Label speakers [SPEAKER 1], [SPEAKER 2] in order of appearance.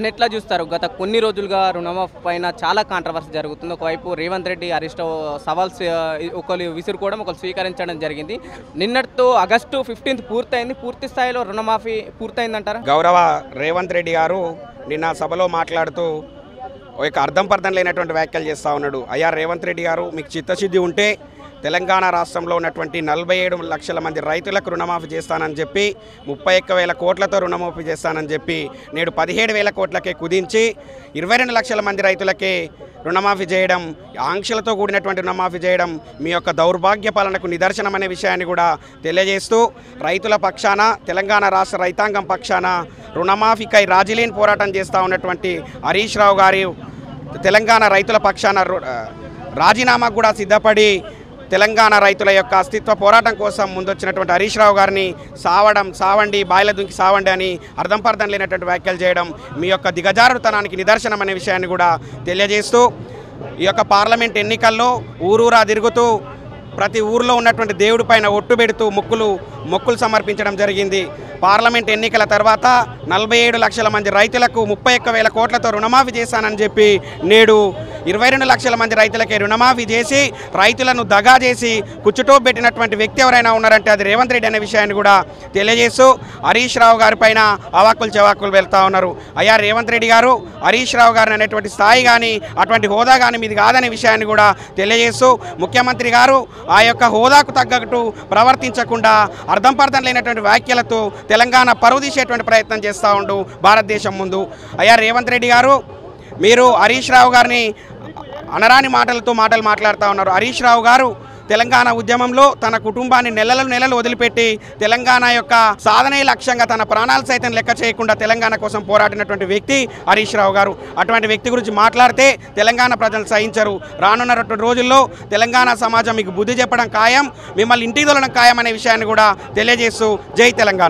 [SPEAKER 1] అని ఎట్లా చూస్తారు? గత కొన్ని రోజులుగా రుణమాఫీ పైన చాలా కాంట్రవర్సీ జరుగుతుంది. ఒకవైపు రేవంత్ రెడ్డి అరెస్ట్ ఒకరు విసురుకోవడం, ఒకరు స్వీకరించడం జరిగింది. నిన్నటితో ఆగస్టు 15 పూర్తయింది. పూర్తి స్థాయిలో రుణమాఫీ పూర్తయిందంటారా?
[SPEAKER 2] గౌరవ రేవంత్ రెడ్డి గారు నిన్న సభలో మాట్లాడుతూ ఒక అర్థం పర్థం లేనటువంటి వ్యాఖ్యలు చేస్తూ ఉన్నాడు. అయ్యా రేవంత్ రెడ్డి గారు, మీకు చిత్తశుద్ధి ఉంటే తెలంగాణ రాష్ట్రంలో ఉన్నటువంటి 47 లక్షల మంది రైతులకు రుణమాఫీ చేస్తానని చెప్పి 31,000 కోట్లతో రుణమాఫీ చేస్తానని చెప్పి నేడు 17,000 కోట్లకే కుదించి 22 లక్షల మంది రైతులకే రుణమాఫీ చేయడం, ఆంక్షలతో కూడినటువంటి రుణమాఫీ చేయడం మీ యొక్క దౌర్భాగ్య పాలనకు నిదర్శనం అనే విషయాన్ని కూడా తెలియజేస్తూ రైతుల పక్షాన, తెలంగాణ రాష్ట్ర రైతాంగం పక్షాన రుణమాఫీకై రాజీలేని పోరాటం చేస్తూ ఉన్నటువంటి హరీష్ రావు గారి తెలంగాణ రైతుల పక్షాన రాజీనామాకు కూడా సిద్ధపడి తెలంగాణ రైతుల యొక్క అస్తిత్వ పోరాటం కోసం ముందొచ్చినటువంటి హరీష్ రావు గారిని సావండి బాయిల దుంకి సావండి అని అర్థం పర్థం లేనటువంటి వ్యాఖ్యలు చేయడం మీ యొక్క దిగజారుతనానికి నిదర్శనం అనే విషయాన్ని కూడా తెలియజేస్తూ ఈ యొక్క పార్లమెంట్ ఎన్నికల్లో ఊరూరా తిరుగుతూ ప్రతి ఊరిలో ఉన్నటువంటి దేవుడి పైన ఒట్టు పెడుతూ మొక్కులు సమర్పించడం జరిగింది. పార్లమెంట్ ఎన్నికల తర్వాత 47 లక్షల మంది రైతులకు 31,000 కోట్లతో రుణమాఫీ చేశానని చెప్పి నేడు 22 లక్షల మంది రైతులకే రుణమాఫీ చేసి రైతులను దగా చేసి కుచ్చుటో పెట్టినటువంటి వ్యక్తి ఎవరైనా ఉన్నారంటే అది రేవంత్ రెడ్డి అనే విషయాన్ని కూడా తెలియజేస్తూ హరీష్ రావు గారి పైన అవాక్కులు చెవాక్కులు వెళ్తూ ఉన్నారు. అయ్యా రేవంత్ రెడ్డి గారు, హరీష్ రావు గారిని అనేటువంటి స్థాయి కానీ అటువంటి హోదా కానీ మీది కాదనే విషయాన్ని కూడా తెలియజేస్తూ ముఖ్యమంత్రి గారు ఆ యొక్క హోదాకు తగ్గట్టు ప్రవర్తించకుండా అర్థం పర్థం లేనటువంటి వ్యాఖ్యలతో తెలంగాణ పరువు తీసేటువంటి ప్రయత్నం చేస్తూ ఉండు భారతదేశం ముందు. అయ్యా రేవంత్ రెడ్డి గారు, మీరు హరీష్ రావు గారిని అనరాని మాటలతో మాట్లాడుతూ ఉన్నారు. హరీష్ రావు గారు తెలంగాణ ఉద్యమంలో తన కుటుంబాన్ని నెలలు వదిలిపెట్టి తెలంగాణ యొక్క సాధనే లక్ష్యంగా తన ప్రాణాలు సైతం లెక్క చేయకుండా తెలంగాణ కోసం పోరాడినటువంటి వ్యక్తి హరీష్ రావు గారు. అటువంటి వ్యక్తి గురించి మాట్లాడితే తెలంగాణ ప్రజలు సహించరు. రానున్నటువంటి రోజుల్లో తెలంగాణ సమాజం మీకు బుద్ధి చెప్పడం ఖాయం, మిమ్మల్ని ఇంటికి తోలడం ఖాయం అనే విషయాన్ని కూడా తెలియజేస్తూ జై తెలంగాణ.